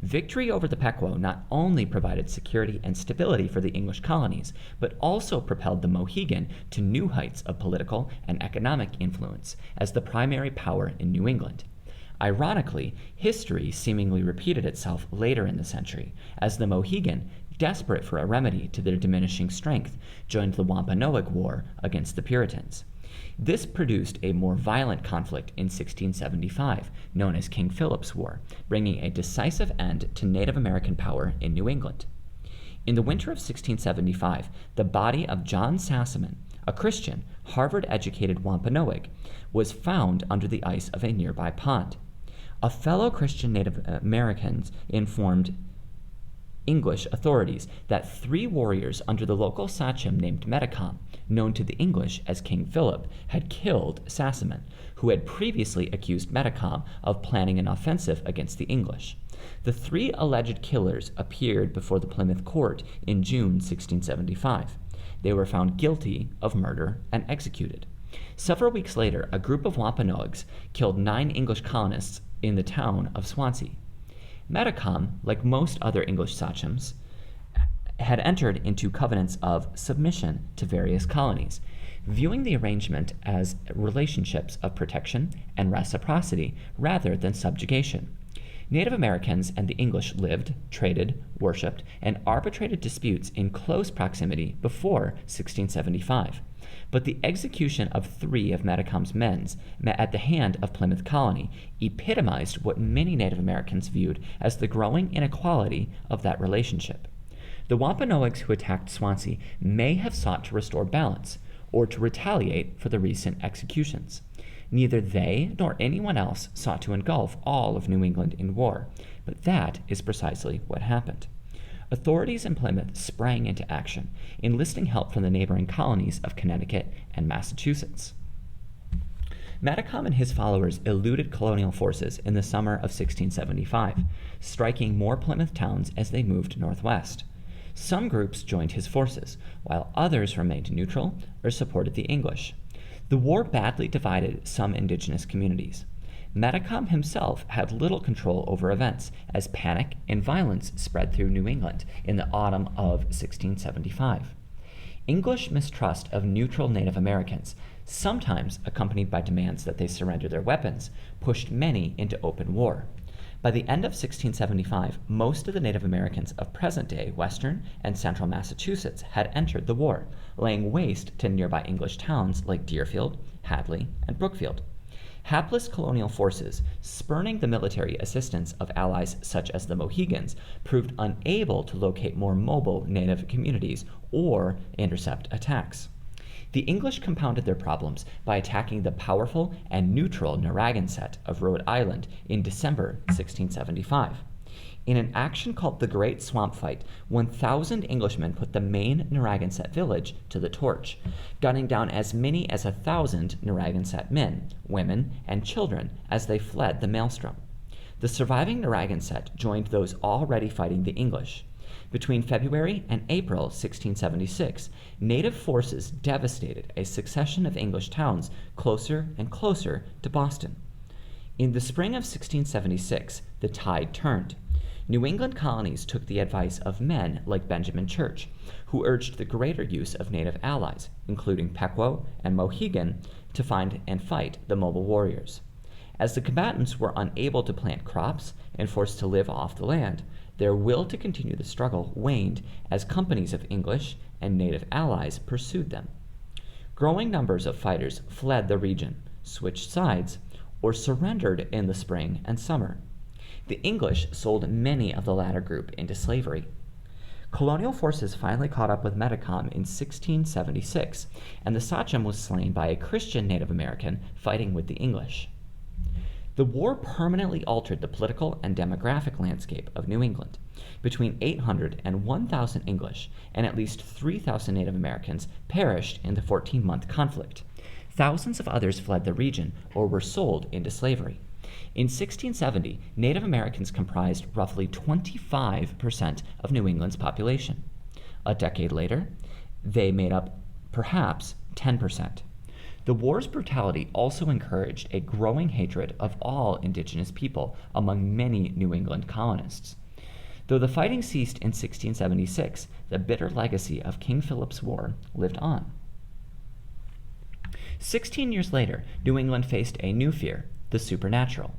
Victory over the Pequot not only provided security and stability for the English colonies, but also propelled the Mohegan to new heights of political and economic influence as the primary power in New England. Ironically, history seemingly repeated itself later in the century, as the Mohegan, desperate for a remedy to their diminishing strength, joined the Wampanoag War against the Puritans. This produced a more violent conflict in 1675, known as King Philip's War, bringing a decisive end to Native American power in New England. In the winter of 1675, the body of John Sassaman, a Christian, Harvard-educated Wampanoag, was found under the ice of a nearby pond. A fellow Christian Native Americans informed English authorities that 3 warriors under the local sachem named Metacom, known to the English as King Philip, had killed Sassaman, who had previously accused Metacom of planning an offensive against the English. The 3 alleged killers appeared before the Plymouth court in June 1675. They were found guilty of murder and executed. Several weeks later, a group of Wampanoags killed 9 English colonists in the town of Swansea. Metacom, like most other English sachems, had entered into covenants of submission to various colonies, viewing the arrangement as relationships of protection and reciprocity rather than subjugation. Native Americans and the English lived, traded, worshipped, and arbitrated disputes in close proximity before 1675. But the execution of 3 of Metacom's men at the hand of Plymouth Colony epitomized what many Native Americans viewed as the growing inequality of that relationship. The Wampanoags who attacked Swansea may have sought to restore balance or to retaliate for the recent executions. Neither they nor anyone else sought to engulf all of New England in war, but that is precisely what happened. Authorities in Plymouth sprang into action, enlisting help from the neighboring colonies of Connecticut and Massachusetts. Matacom and his followers eluded colonial forces in the summer of 1675, striking more Plymouth towns as they moved northwest. Some groups joined his forces, while others remained neutral or supported the English. The war badly divided some indigenous communities. Matacom himself had little control over events as panic and violence spread through New England in the autumn of 1675. English mistrust of neutral Native Americans, sometimes accompanied by demands that they surrender their weapons, pushed many into open war. By the end of 1675, most of the Native Americans of present-day western and central Massachusetts had entered the war, laying waste to nearby English towns like Deerfield, Hadley, and Brookfield. Hapless colonial forces, spurning the military assistance of allies such as the Mohegans, proved unable to locate more mobile native communities or intercept attacks. The English compounded their problems by attacking the powerful and neutral Narragansett of Rhode Island in December 1675. In an action called the Great Swamp Fight, 1,000 Englishmen put the main Narragansett village to the torch, gunning down as many as 1,000 Narragansett men, women, and children as they fled the maelstrom. The surviving Narragansett joined those already fighting the English. Between February and April 1676, native forces devastated a succession of English towns closer and closer to Boston. In the spring of 1676, the tide turned. New England colonies took the advice of men like Benjamin Church, who urged the greater use of native allies, including Pequot and Mohegan, to find and fight the mobile warriors. As the combatants were unable to plant crops and forced to live off the land, their will to continue the struggle waned as companies of English and native allies pursued them. Growing numbers of fighters fled the region, switched sides, or surrendered in the spring and summer. The English sold many of the latter group into slavery. Colonial forces finally caught up with Matacom in 1676, and the Sachem was slain by a Christian Native American fighting with the English. The war permanently altered the political and demographic landscape of New England. Between 800 and 1,000 English and at least 3,000 Native Americans perished in the 14-month conflict. Thousands of others fled the region or were sold into slavery. In 1670, Native Americans comprised roughly 25% of New England's population. A decade later, they made up perhaps 10%. The war's brutality also encouraged a growing hatred of all indigenous people among many New England colonists. Though the fighting ceased in 1676, the bitter legacy of King Philip's War lived on. 16 years later, New England faced a new fear, the supernatural.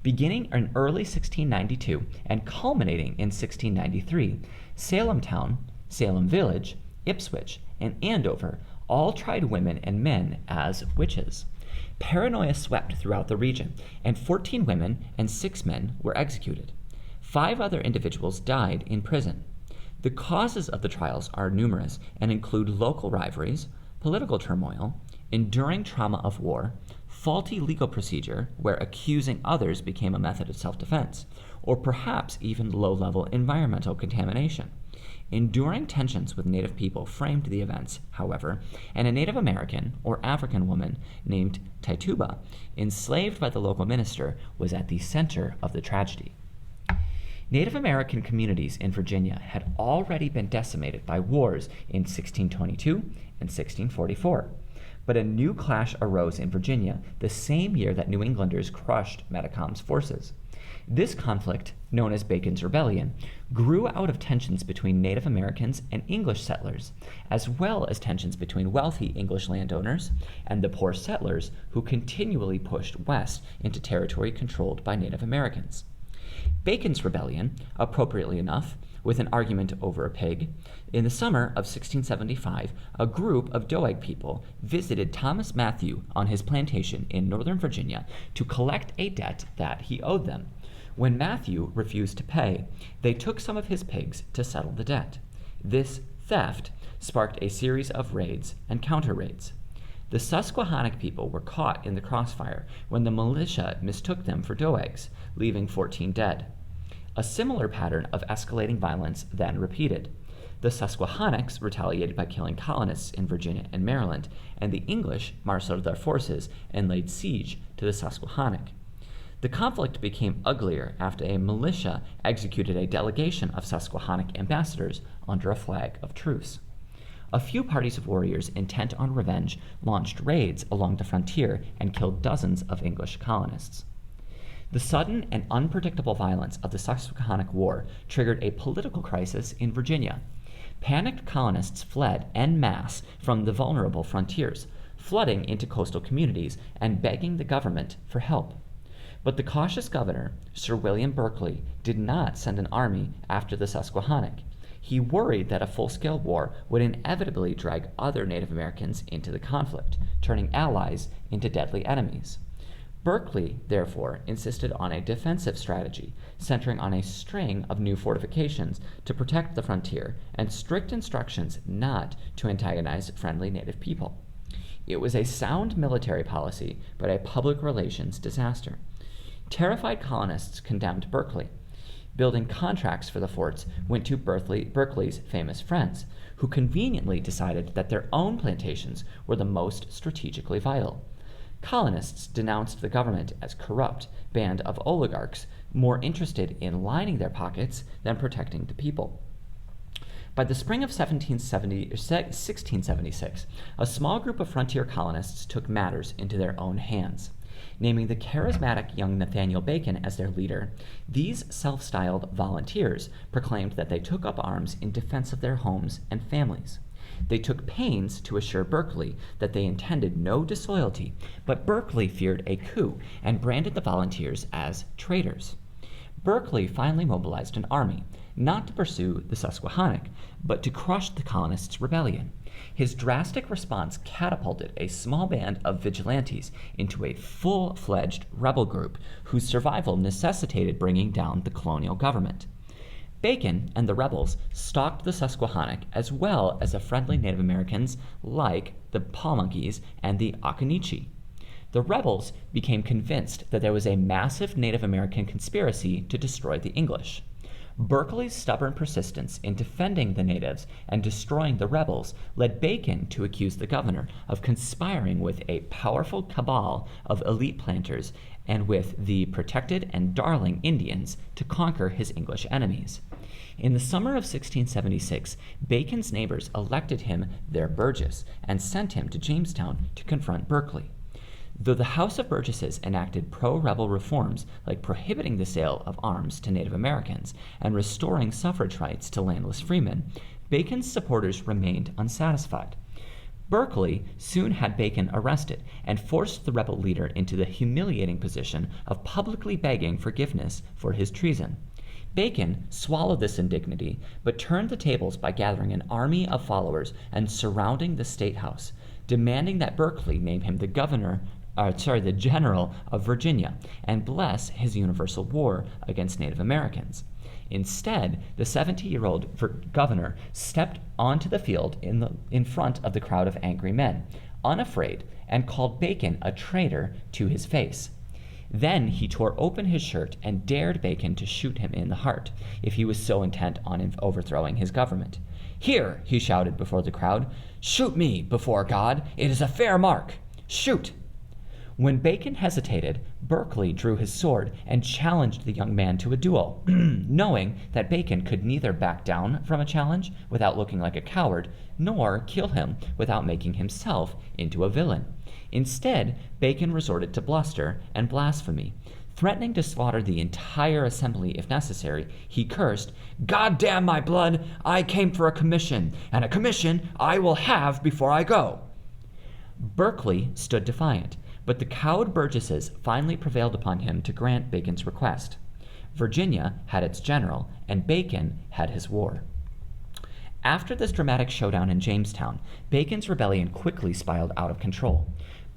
Beginning in early 1692 and culminating in 1693, Salem Town, Salem Village, Ipswich, and Andover all tried women and men as witches. Paranoia swept throughout the region, and 14 women and 6 men were executed. 5 other individuals died in prison. The causes of the trials are numerous and include local rivalries, political turmoil, enduring trauma of war, faulty legal procedure where accusing others became a method of self-defense, or perhaps even low-level environmental contamination. Enduring tensions with Native people framed the events, however, and a Native American or African woman named Tituba, enslaved by the local minister, was at the center of the tragedy. Native American communities in Virginia had already been decimated by wars in 1622 and 1644. But a new clash arose in Virginia the same year that New Englanders crushed Matacom's forces. This conflict, known as Bacon's Rebellion, grew out of tensions between Native Americans and English settlers, as well as tensions between wealthy English landowners and the poor settlers who continually pushed west into territory controlled by Native Americans. Bacon's Rebellion, appropriately enough, with an argument over a pig, in the summer of 1675, a group of Doeg people visited Thomas Matthew on his plantation in Northern Virginia to collect a debt that he owed them. When Matthew refused to pay, they took some of his pigs to settle the debt. This theft sparked a series of raids and counter-raids. The Susquehannock people were caught in the crossfire when the militia mistook them for Doegs, leaving 14 dead. A similar pattern of escalating violence then repeated. The Susquehannocks retaliated by killing colonists in Virginia and Maryland, and the English marshaled their forces and laid siege to the Susquehannock. The conflict became uglier after a militia executed a delegation of Susquehannock ambassadors under a flag of truce. A few parties of warriors intent on revenge launched raids along the frontier and killed dozens of English colonists. The sudden and unpredictable violence of the Susquehannock War triggered a political crisis in Virginia. Panicked colonists fled en masse from the vulnerable frontiers, flooding into coastal communities and begging the government for help. But the cautious governor, Sir William Berkeley, did not send an army after the Susquehannock. He worried that a full-scale war would inevitably drag other Native Americans into the conflict, turning allies into deadly enemies. Berkeley, therefore, insisted on a defensive strategy, centering on a string of new fortifications to protect the frontier and strict instructions not to antagonize friendly Native people. It was a sound military policy, but a public relations disaster. Terrified colonists condemned Berkeley. Building contracts for the forts went to Berkeley's famous friends, who conveniently decided that their own plantations were the most strategically vital. Colonists denounced the government as corrupt band of oligarchs more interested in lining their pockets than protecting the people. By the spring of 1676, a small group of frontier colonists took matters into their own hands. Naming the charismatic young Nathaniel Bacon as their leader, these self-styled volunteers proclaimed that they took up arms in defense of their homes and families. They took pains to assure Berkeley that they intended no disloyalty, but Berkeley feared a coup and branded the volunteers as traitors. Berkeley finally mobilized an army, not to pursue the Susquehannock, but to crush the colonists' rebellion. His drastic response catapulted a small band of vigilantes into a full-fledged rebel group whose survival necessitated bringing down the colonial government. Bacon and the rebels stalked the Susquehannock as well as the friendly Native Americans like the Pamunkeys and the Occaneechi. The rebels became convinced that there was a massive Native American conspiracy to destroy the English. Berkeley's stubborn persistence in defending the natives and destroying the rebels led Bacon to accuse the governor of conspiring with a powerful cabal of elite planters and with the protected and darling Indians to conquer his English enemies. In the summer of 1676, Bacon's neighbors elected him their Burgess and sent him to Jamestown to confront Berkeley. Though the House of Burgesses enacted pro-rebel reforms like prohibiting the sale of arms to Native Americans and restoring suffrage rights to landless freemen, Bacon's supporters remained unsatisfied. Berkeley soon had Bacon arrested and forced the rebel leader into the humiliating position of publicly begging forgiveness for his treason. Bacon swallowed this indignity, but turned the tables by gathering an army of followers and surrounding the State House, demanding that Berkeley name him the general of Virginia, and bless his universal war against Native Americans. Instead, the 70-year-old governor stepped onto the field in front of the crowd of angry men, unafraid, and called Bacon a traitor to his face. Then he tore open his shirt and dared Bacon to shoot him in the heart, if he was so intent on overthrowing his government. "Here," he shouted before the crowd, "shoot me before God. It is a fair mark. Shoot." When Bacon hesitated, Berkeley drew his sword and challenged the young man to a duel, knowing that Bacon could neither back down from a challenge without looking like a coward, nor kill him without making himself into a villain. Instead, Bacon resorted to bluster and blasphemy. Threatening to slaughter the entire assembly if necessary, he cursed, "God damn my blood, I came for a commission, and a commission I will have before I go." Berkeley stood defiant, but the cowed Burgesses finally prevailed upon him to grant Bacon's request. Virginia had its general, and Bacon had his war. After this dramatic showdown in Jamestown, Bacon's rebellion quickly spiraled out of control.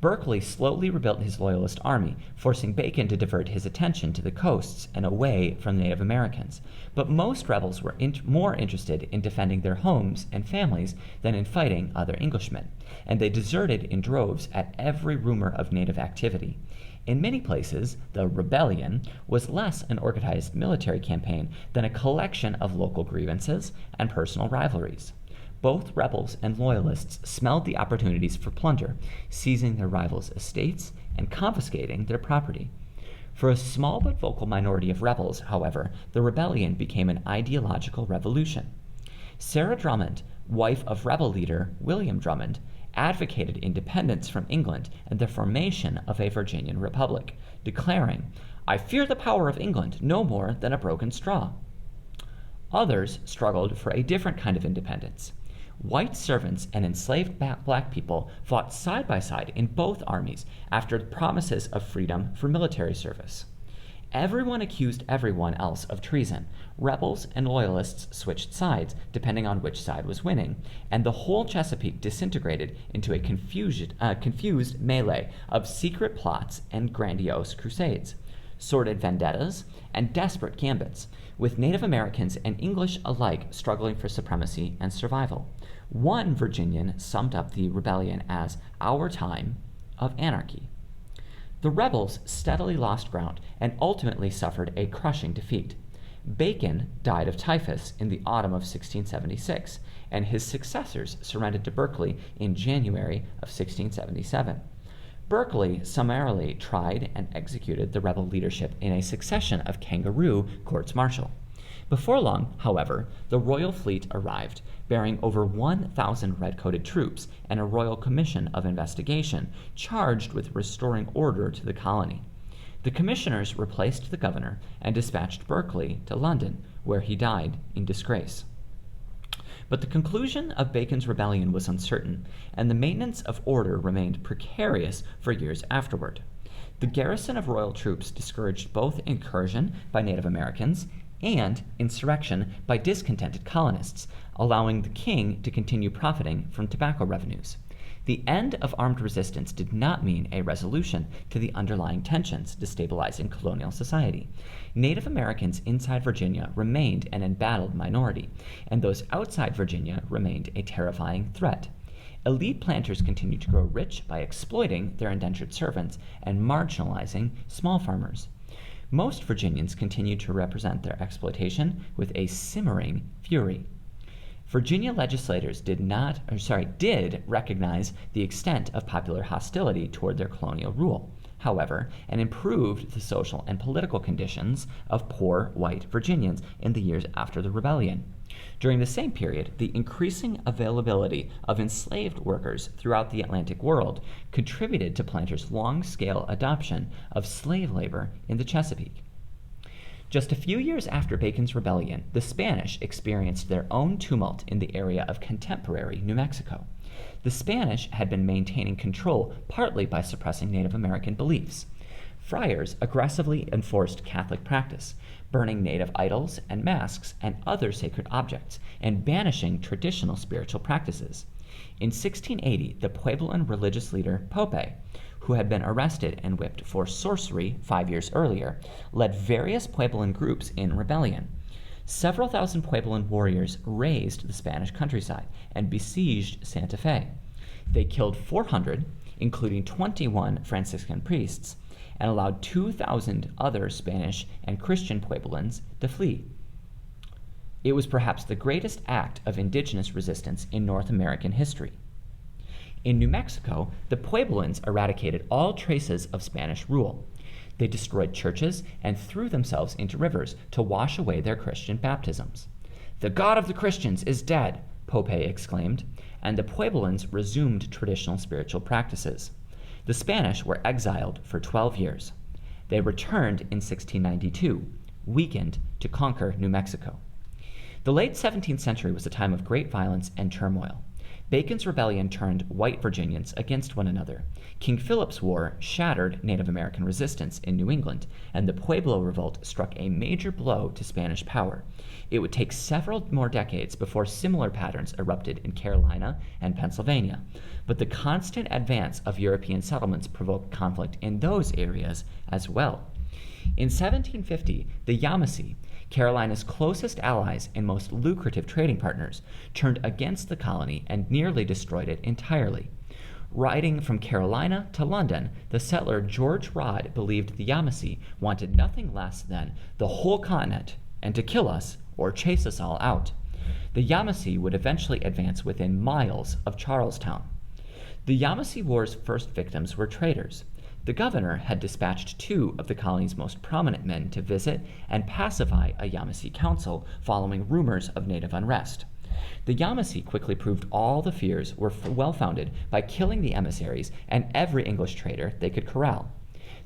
Berkeley slowly rebuilt his Loyalist army, forcing Bacon to divert his attention to the coasts and away from Native Americans. But most rebels were more interested in defending their homes and families than in fighting other Englishmen, and they deserted in droves at every rumor of native activity. In many places, the rebellion was less an organized military campaign than a collection of local grievances and personal rivalries. Both rebels and loyalists smelled the opportunities for plunder, seizing their rivals' estates and confiscating their property. For a small but vocal minority of rebels, however, the rebellion became an ideological revolution. Sarah Drummond, wife of rebel leader William Drummond, advocated independence from England and the formation of a Virginian republic, declaring, "I fear the power of England no more than a broken straw." Others struggled for a different kind of independence. White servants and enslaved black people fought side by side in both armies after promises of freedom for military service. Everyone accused everyone else of treason. Rebels and loyalists switched sides, depending on which side was winning, and the whole Chesapeake disintegrated into a confused melee of secret plots and grandiose crusades, sordid vendettas, and desperate gambits, with Native Americans and English alike struggling for supremacy and survival. One Virginian summed up the rebellion as "our time of anarchy." The rebels steadily lost ground and ultimately suffered a crushing defeat. Bacon died of typhus in the autumn of 1676, and his successors surrendered to Berkeley in January of 1677. Berkeley summarily tried and executed the rebel leadership in a succession of kangaroo courts-martial. Before long, however, the royal fleet arrived, bearing over 1,000 red-coated troops and a royal commission of investigation charged with restoring order to the colony. The commissioners replaced the governor and dispatched Berkeley to London, where he died in disgrace. But the conclusion of Bacon's rebellion was uncertain, and the maintenance of order remained precarious for years afterward. The garrison of royal troops discouraged both incursion by Native Americans and insurrection by discontented colonists, allowing the king to continue profiting from tobacco revenues. The end of armed resistance did not mean a resolution to the underlying tensions destabilizing colonial society. Native Americans inside Virginia remained an embattled minority, and those outside Virginia remained a terrifying threat. Elite planters continued to grow rich by exploiting their indentured servants and marginalizing small farmers. Most Virginians continued to represent their exploitation with a simmering fury. Virginia legislators did recognize the extent of popular hostility toward their colonial rule, however, and improved the social and political conditions of poor white Virginians in the years after the rebellion. During the same period, the increasing availability of enslaved workers throughout the Atlantic world contributed to planters' long-scale adoption of slave labor in the Chesapeake. Just a few years after Bacon's rebellion, the Spanish experienced their own tumult in the area of contemporary New Mexico. The Spanish had been maintaining control partly by suppressing Native American beliefs. Friars aggressively enforced Catholic practice, burning native idols and masks and other sacred objects, and banishing traditional spiritual practices. In 1680, the Puebloan religious leader Pope, who had been arrested and whipped for sorcery 5 years earlier, led various Puebloan groups in rebellion. Several thousand Puebloan warriors razed the Spanish countryside and besieged Santa Fe. They killed 400, including 21 Franciscan priests, and allowed 2,000 other Spanish and Christian Puebloans to flee. It was perhaps the greatest act of indigenous resistance in North American history. In New Mexico, the Puebloans eradicated all traces of Spanish rule. They destroyed churches and threw themselves into rivers to wash away their Christian baptisms. "The God of the Christians is dead," Pope exclaimed, and the Puebloans resumed traditional spiritual practices. The Spanish were exiled for 12 years. They returned in 1692, weakened, to conquer New Mexico. The late 17th century was a time of great violence and turmoil. Bacon's rebellion turned white Virginians against one another. King Philip's War shattered Native American resistance in New England, and the Pueblo Revolt struck a major blow to Spanish power. It would take several more decades before similar patterns erupted in Carolina and Pennsylvania, but the constant advance of European settlements provoked conflict in those areas as well. In 1750, the Yamasee, Carolina's closest allies and most lucrative trading partners, turned against the colony and nearly destroyed it entirely. Riding from Carolina to London, the settler George Rodd believed the Yamasee wanted nothing less than the whole continent and to kill us or chase us all out. The Yamasee would eventually advance within miles of Charlestown. The Yamasee War's first victims were traders. The governor had dispatched 2 of the colony's most prominent men to visit and pacify a Yamasee council following rumors of native unrest. The Yamasee quickly proved all the fears were well-founded by killing the emissaries and every English trader they could corral.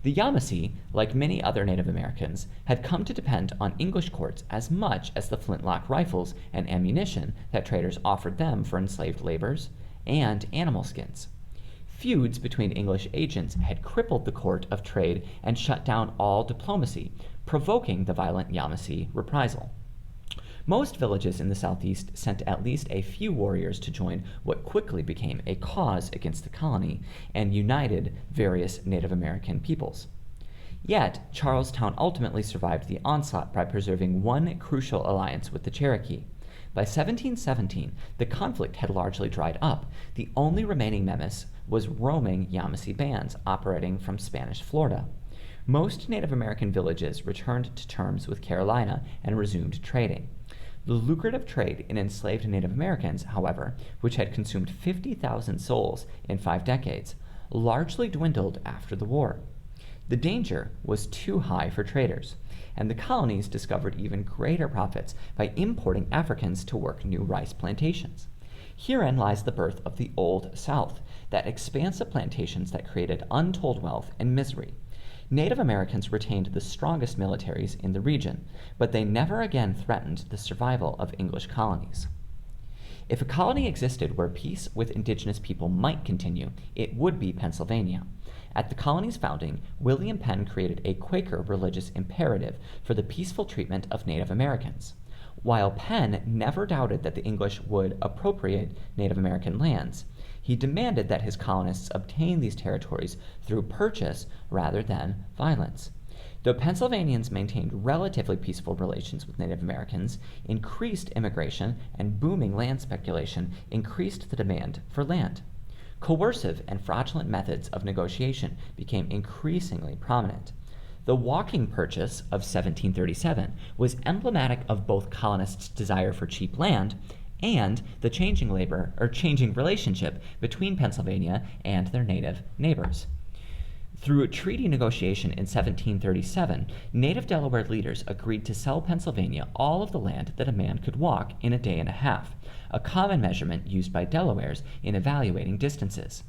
The Yamasee, like many other Native Americans, had come to depend on English courts as much as the flintlock rifles and ammunition that traders offered them for enslaved laborers and animal skins. Feuds between English agents had crippled the court of trade and shut down all diplomacy, provoking the violent Yamasee reprisal. Most villages in the southeast sent at least a few warriors to join what quickly became a cause against the colony and united various Native American peoples. Yet, Charlestown ultimately survived the onslaught by preserving one crucial alliance with the Cherokee. By 1717, the conflict had largely dried up. The only remaining menace was roaming Yamasee bands operating from Spanish Florida. Most Native American villages returned to terms with Carolina and resumed trading. The lucrative trade in enslaved Native Americans, however, which had consumed 50,000 souls in 5 decades, largely dwindled after the war. The danger was too high for traders, and the colonies discovered even greater profits by importing Africans to work new rice plantations. Herein lies the birth of the Old South, that expanse of plantations that created untold wealth and misery. Native Americans retained the strongest militaries in the region, but they never again threatened the survival of English colonies. If a colony existed where peace with indigenous people might continue, it would be Pennsylvania. At the colony's founding, William Penn created a Quaker religious imperative for the peaceful treatment of Native Americans. While Penn never doubted that the English would appropriate Native American lands, he demanded that his colonists obtain these territories through purchase rather than violence. Though Pennsylvanians maintained relatively peaceful relations with Native Americans, increased immigration and booming land speculation increased the demand for land. Coercive and fraudulent methods of negotiation became increasingly prominent. The walking purchase of 1737 was emblematic of both colonists' desire for cheap land and the changing relationship between Pennsylvania and their native neighbors. Through a treaty negotiation in 1737, native Delaware leaders agreed to sell Pennsylvania all of the land that a man could walk in a day and a half, a common measurement used by Delawares in evaluating distances.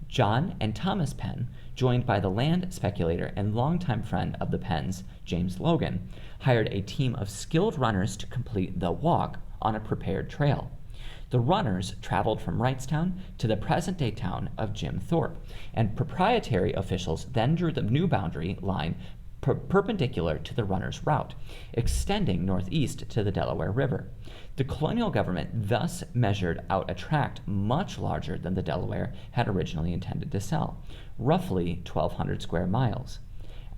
John and Thomas Penn, joined by the land speculator and longtime friend of the Penns, James Logan, hired a team of skilled runners to complete the walk on a prepared trail. The runners traveled from Wrightstown to the present-day town of Jim Thorpe, and proprietary officials then drew the new boundary line perpendicular to the runners' route, extending northeast to the Delaware River. The colonial government thus measured out a tract much larger than the Delaware had originally intended to sell, roughly 1,200 square miles.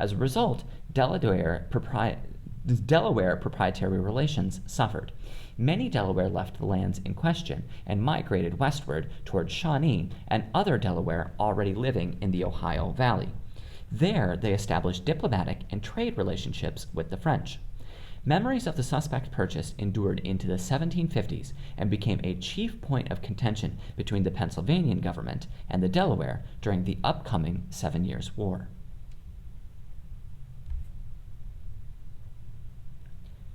As a result, Delaware proprietary relations suffered. Many Delaware left the lands in question and migrated westward toward Shawnee and other Delaware already living in the Ohio Valley. There, they established diplomatic and trade relationships with the French. Memories of the suspect purchase endured into the 1750s and became a chief point of contention between the Pennsylvanian government and the Delaware during the upcoming 7 Years' War.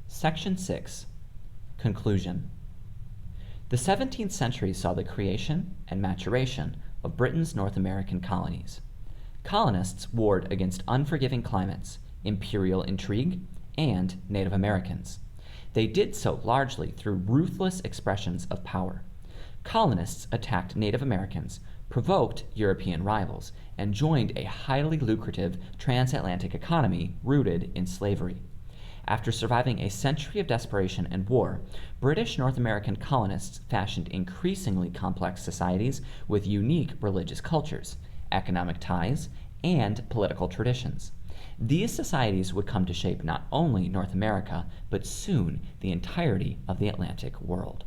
Section 6. Conclusion. The 17th century saw the creation and maturation of Britain's North American colonies. Colonists warred against unforgiving climates, imperial intrigue, and Native Americans. They did so largely through ruthless expressions of power. colonists attacked Native Americans, provoked European rivals, and joined a highly lucrative transatlantic economy rooted in slavery. After surviving a century of desperation and war, British North American colonists fashioned increasingly complex societies with unique religious cultures, economic ties, and political traditions. These societies would come to shape not only North America, but soon the entirety of the Atlantic world.